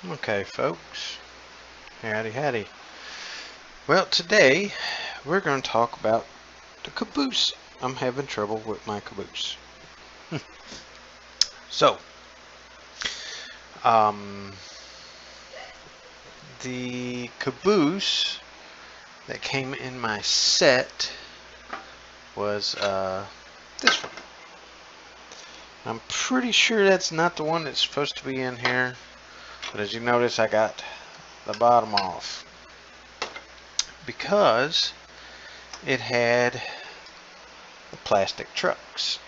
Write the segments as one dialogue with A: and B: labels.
A: Okay, folks. Howdy, howdy. Well, today we're going to talk about the caboose. I'm having trouble with my caboose. So, um, the caboose that came in my set was this one. I'm pretty sure that's not the one that's supposed to be in here, but as you notice, I got the bottom off because it had the plastic trucks.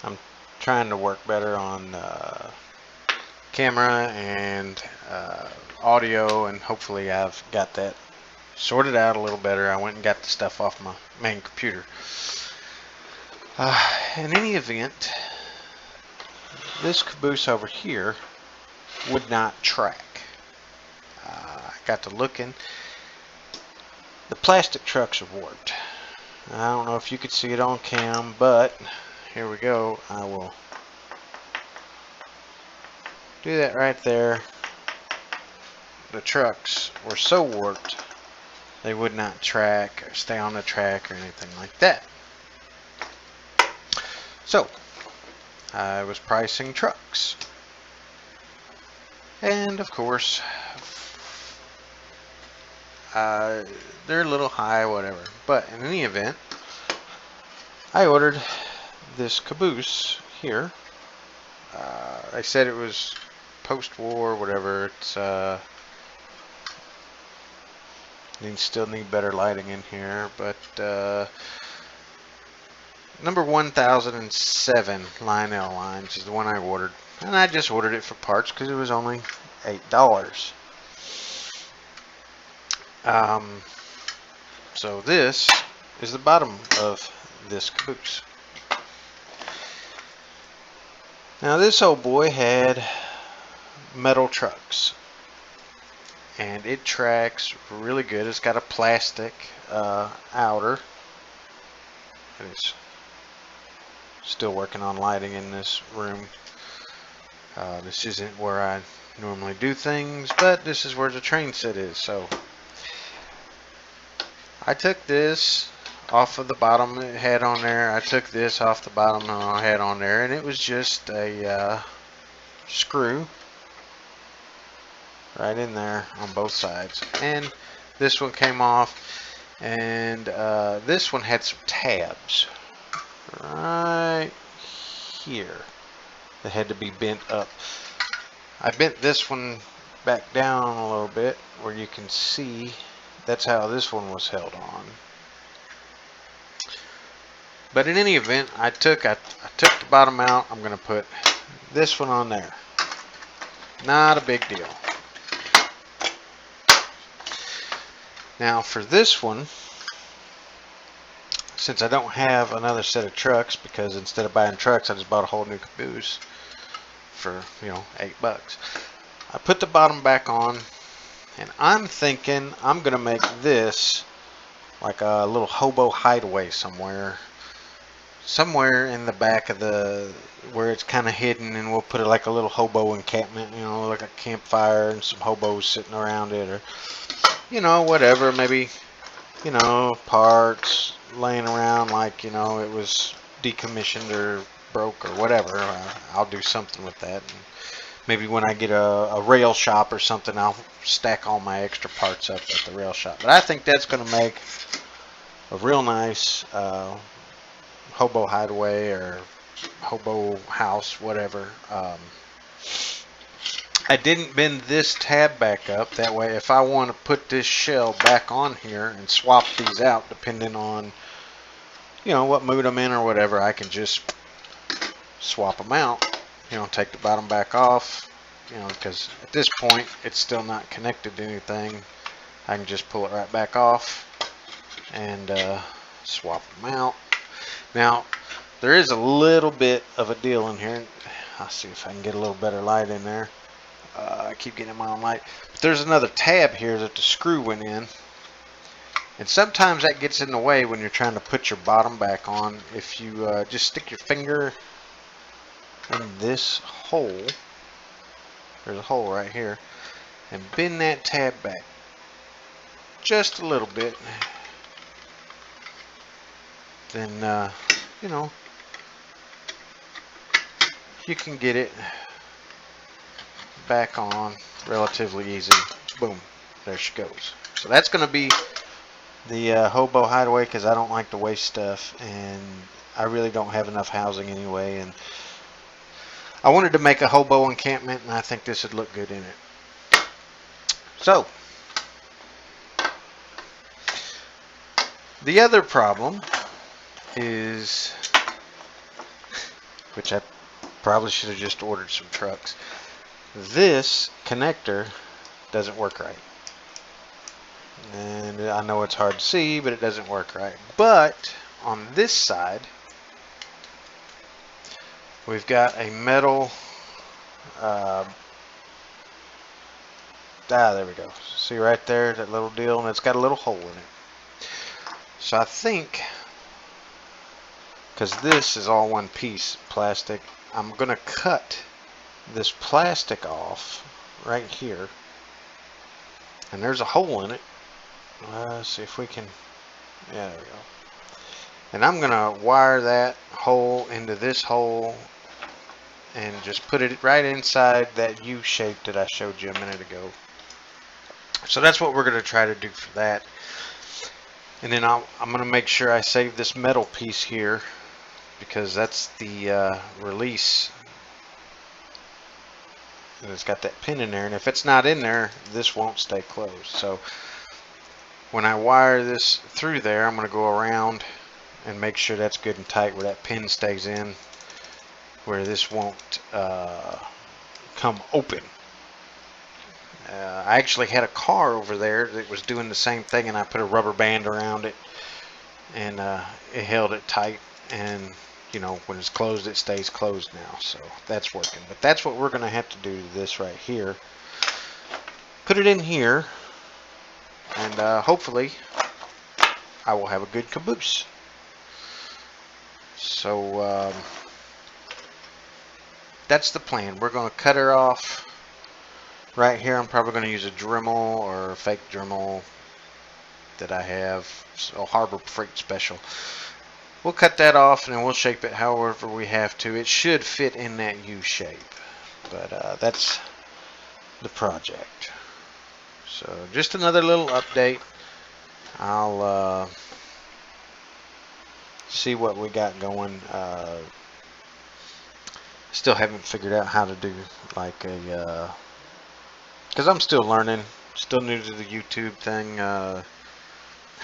A: I'm trying to work better on camera and audio, and hopefully I've got that sorted out a little better. I went and got the stuff off my main computer. In any event, this caboose over here would not track. I got to looking. The plastic trucks are warped. I don't know if you could see it on cam, but here we go. I will do that right there. The trucks were so warped they would not track or stay on the track or anything like that. So I was pricing trucks, and of course they're a little high, whatever, but in any event, I ordered this caboose here. They said it was post-war, whatever. It's still need better lighting in here, but number 1007 Lionel lines is the one I ordered, and I just ordered it for parts because it was only $8. So this is the bottom of this caboose. Now this old boy had metal trucks, and it tracks really good. It's got a plastic outer, and it's still working on lighting in this room. This isn't where I normally do things, but this is where the train set is. So I took this off of the bottom it had on there. I took this off the bottom I had on there, and it was just a screw right in there on both sides. And this one came off, and this one had some tabs right here that had to be bent up. I bent this one back down a little bit where you can see that's how this one was held on. But in any event, I took the bottom out. I'm going to put this one on there. Not a big deal. Now for this one, since I don't have another set of trucks, because instead of buying trucks I just bought a whole new caboose for $8, I put the bottom back on, and I'm thinking I'm gonna make this like a little hobo hideaway somewhere in the back of the where it's kind of hidden, and we'll put it like a little hobo encampment, like a campfire and some hobos sitting around it, or whatever, maybe parts laying around like it was decommissioned or broke or whatever. I'll do something with that, and maybe when I get a rail shop or something, I'll stack all my extra parts up at the rail shop. But I think that's going to make a real nice hobo hideaway or hobo house, whatever. I didn't bend this tab back up. That way, if I want to put this shell back on here and swap these out, depending on, what mood I'm in or whatever, I can just swap them out. Take the bottom back off, because at this point, it's still not connected to anything. I can just pull it right back off and swap them out. Now, there is a little bit of a deal in here. I'll see if I can get a little better light in there. I keep getting my own light. But there's another tab here that the screw went in. And sometimes that gets in the way when you're trying to put your bottom back on. If you just stick your finger in this hole, there's a hole right here, and bend that tab back just a little bit, then you know, you can get it back on relatively easy. Boom, there she goes. So that's going to be the hobo hideaway, because I don't like to waste stuff, and I really don't have enough housing anyway, and I wanted to make a hobo encampment, and I think this would look good in it. So the other problem is, which I probably should have just ordered some trucks, this connector doesn't work right. And I know it's hard to see, but it doesn't work right. But on this side, we've got a metal, there we go. See right there, that little deal, and it's got a little hole in it. So I think, because this is all one piece plastic, I'm going to cut this plastic off right here. And there's a hole in it. Let's see if we can, yeah, there we go. And I'm going to wire that hole into this hole and just put it right inside that U shape that I showed you a minute ago. So that's what we're going to try to do for that. And then I'm going to make sure I save this metal piece here, because that's the release. And it's got that pin in there, and if it's not in there, this won't stay closed. So when I wire this through there, I'm going to go around and make sure that's good and tight where that pin stays in, where this won't come open. I actually had a car over there that was doing the same thing, and I put a rubber band around it, and it held it tight, and you know, when it's closed, it stays closed now. So that's working. But that's what we're going to have to do to this right here. Put it in here, and hopefully I will have a good caboose. So that's the plan. We're going to cut her off right here. I'm probably going to use a Dremel or a fake Dremel that I have, so Harbor Freight Special. We'll cut that off, and then we'll shape it however we have to. It should fit in that U shape, but that's the project. So just another little update. I'll see what we got going. Still haven't figured out how to do like a, because I'm still learning, still new to the YouTube thing, how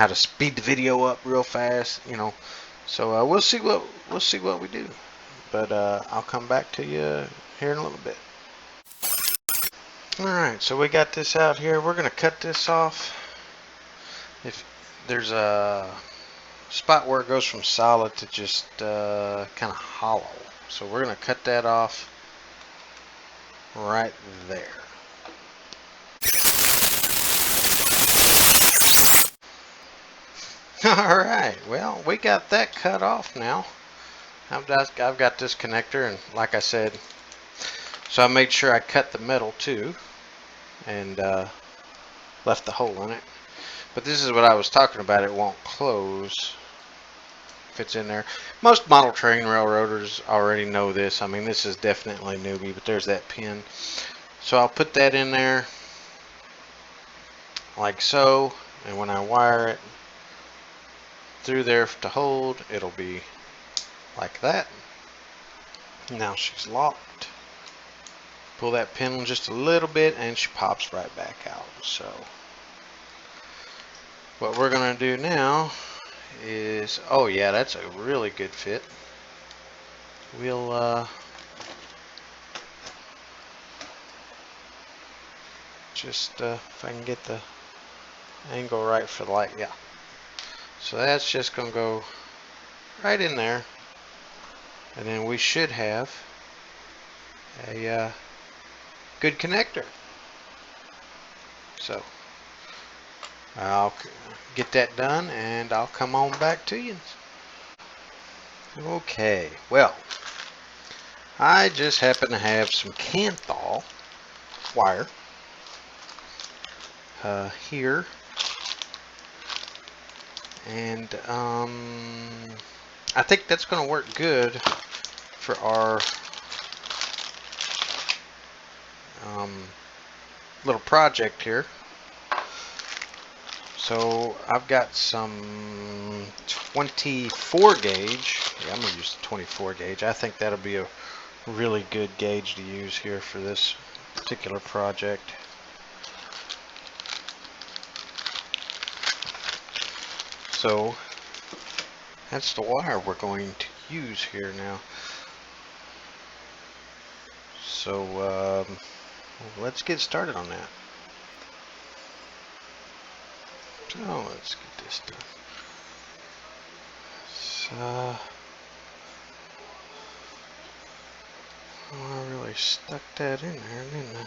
A: to speed the video up real fast, you know. So we'll see what we do, but I'll come back to you here in a little bit. All right, so we got this out here. We're gonna cut this off. If there's a spot where it goes from solid to just kind of hollow, so we're gonna cut that off right there. Alright, well, we got that cut off now. I've got this connector, and like I said, so I made sure I cut the metal too, and left the hole in it. But this is what I was talking about, it won't close if it's in there. Most model train railroaders already know this. I mean, this is definitely newbie, but there's that pin. So I'll put that in there like so, and when I wire it through there to hold, it'll be like that. Now she's locked. Pull that pin just a little bit, and she pops right back out. So what we're gonna do now is, oh yeah, that's a really good fit. We'll just if I can get the angle right for the light, yeah. So that's just going to go right in there, and then we should have a good connector. So I'll get that done, and I'll come on back to you. Okay, well, I just happen to have some Canthol wire here, and I think that's going to work good for our little project here. So I've got some 24 gauge. Yeah, I'm going to use the 24 gauge. I think that'll be a really good gauge to use here for this particular project. So that's the wire we're going to use here now. So let's get started on that. So let's get this done. So, I really stuck that in there, didn't I?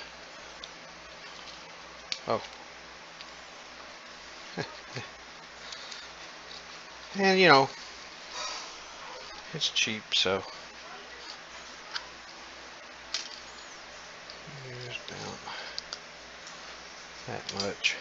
A: Oh. And you know, it's cheap, so use about that much.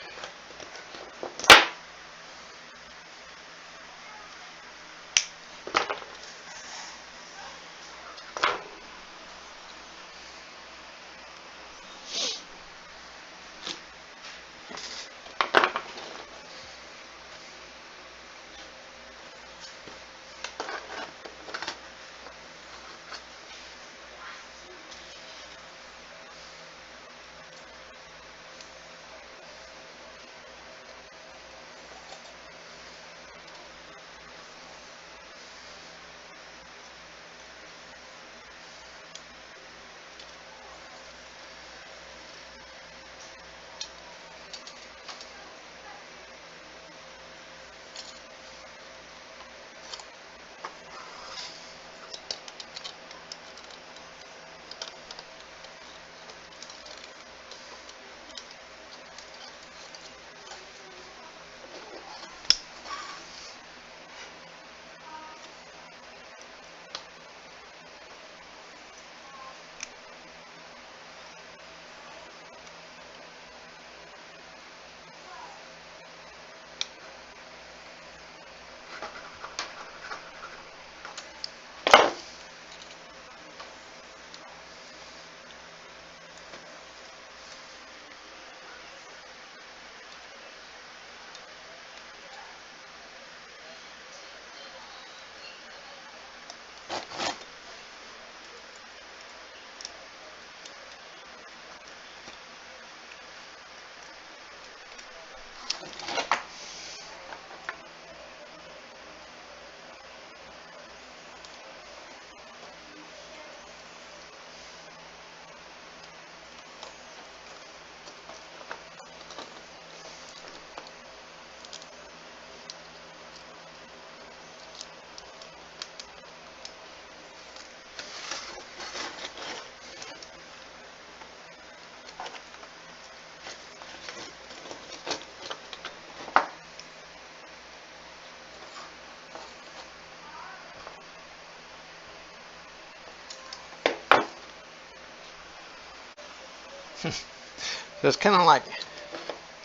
A: So it's kind of like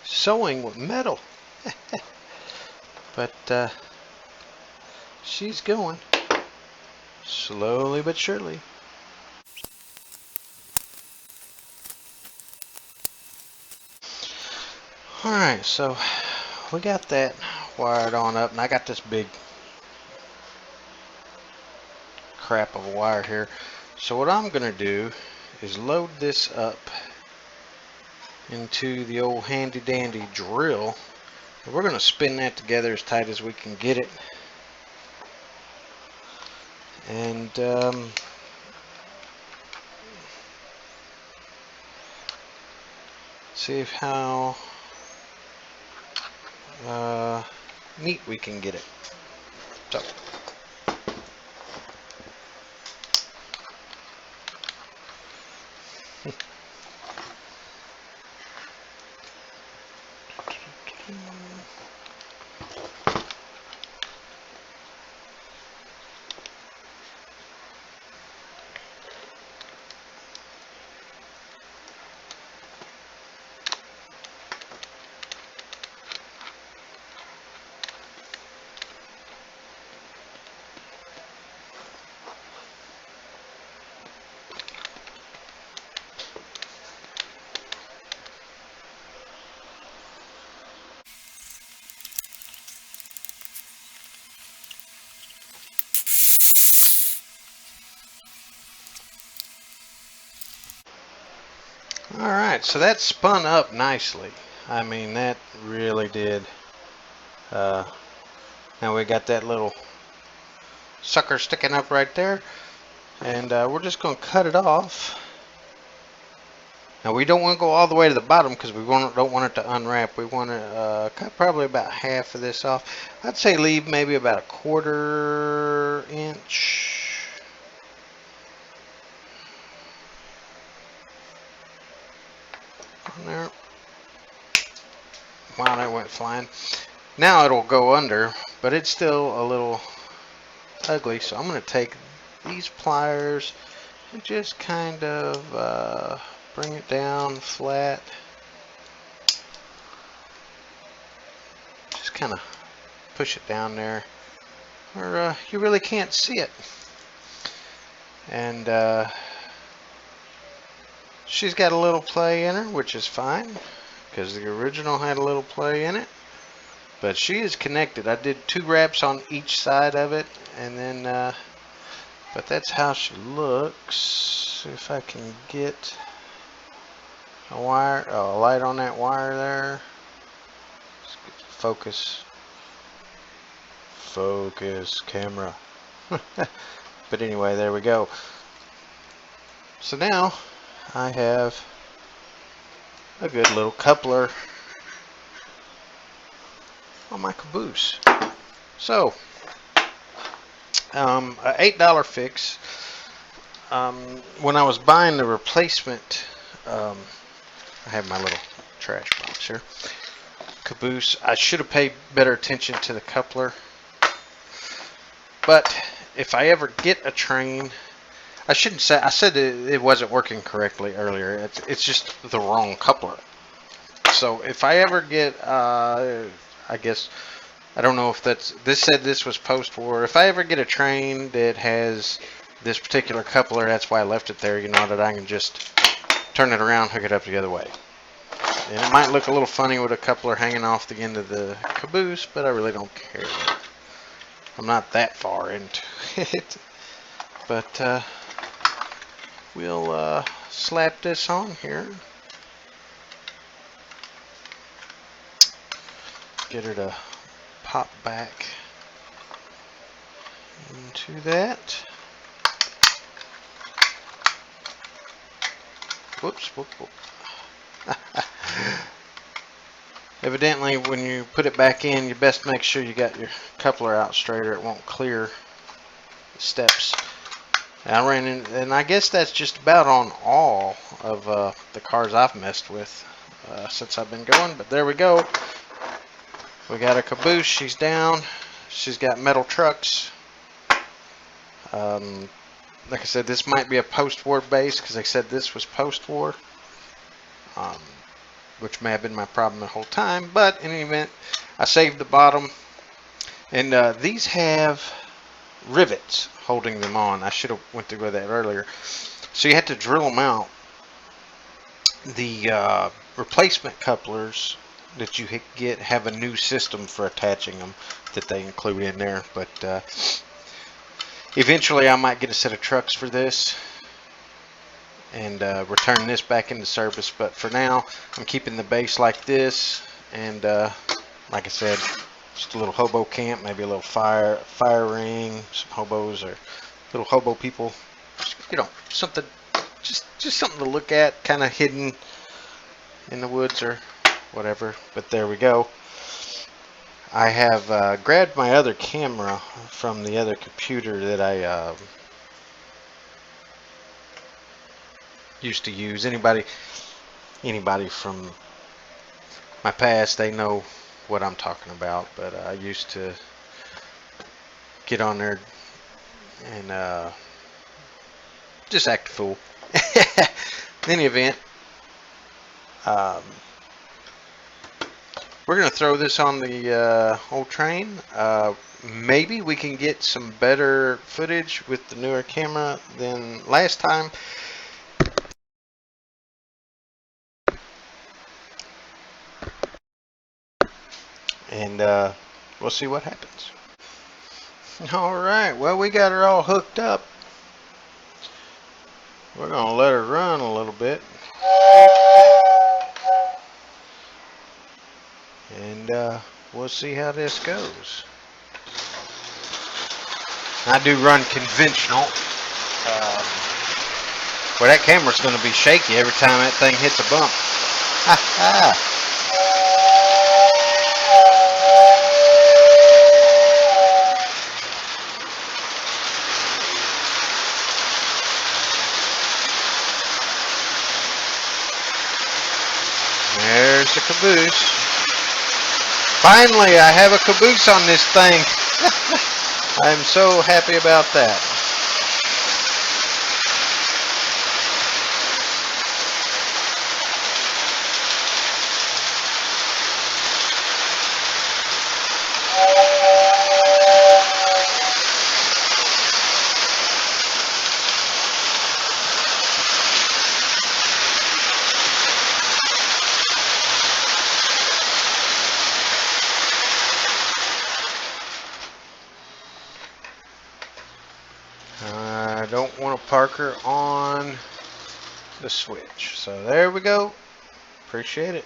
A: sewing with metal. But she's going slowly but surely. Alright, so we got that wired on up, and I got this big crap of a wire here. So what I'm going to do is load this up into the old handy dandy drill. We're going to spin that together as tight as we can get it, and see how neat we can get it. So Alright, so that spun up nicely. I mean, that really did. Now we got that little sucker sticking up right there. And we're just going to cut it off. Now we don't want to go all the way to the bottom because we don't want it to unwrap. We want to cut probably about half of this off. I'd say leave maybe about a 1/4 inch. On there. Wow, that went flying. Now it'll go under, but it's still a little ugly. So I'm going to take these pliers and just kind of bring it down flat. Just kind of push it down there where you really can't see it. And she's got a little play in her, which is fine because the original had a little play in it. But she is connected. I did 2 wraps on each side of it, and then but that's how she looks. See if I can get a wire, a light on that wire there. Let's get the focus camera. But anyway, there we go. So now I have a good little coupler on my Caboose. So a $8 fix. When I was buying the replacement, I have my little trash box here, Caboose, I should have paid better attention to the coupler. But if I ever get a train, I shouldn't say, I said it wasn't working correctly earlier. It's just the wrong coupler. So if I ever get, I guess, I don't know if this said this was post-war. If I ever get a train that has this particular coupler, that's why I left it there, you know, that I can just turn it around, hook it up the other way. And it might look a little funny with a coupler hanging off the end of the Caboose, but I really don't care. I'm not that far into it. But we'll slap this on here. Get her to pop back into that. Whoops, whoop, whoop. Evidently, when you put it back in, you best make sure you got your coupler out straight or it won't clear the steps. I ran in, and I guess that's just about on all of the cars I've messed with since I've been going, but there we go. We got a Caboose, she's down, she's got metal trucks. Like I said, this might be a post-war base because they said this was post-war, which may have been my problem the whole time, but in any event, I saved the bottom, and these have rivets holding them on. I should have went through that earlier. So you have to drill them out. The replacement couplers that you get have a new system for attaching them that they include in there, but eventually I might get a set of trucks for this and return this back into service, but for now I'm keeping the base like this, and like I said, just a little hobo camp, maybe a little fire ring, some hobos or little hobo people, you know, something, just something to look at, kind of hidden in the woods or whatever. But there we go. I have grabbed my other camera from the other computer that I used to use. Anybody from my past, they know what I'm talking about, but I used to get on there and just act a fool. In any event, we're going to throw this on the old train. Maybe we can get some better footage with the newer camera than last time. And we'll see what happens. Alright, well, we got her all hooked up. We're going to let her run a little bit. and we'll see how this goes. I do run conventional. Well, that camera's going to be shaky every time that thing hits a bump. Ha ha! There's the caboose. Finally, I have a caboose on this thing. I'm so happy about that. I don't want to park her on the switch. So there we go. Appreciate it.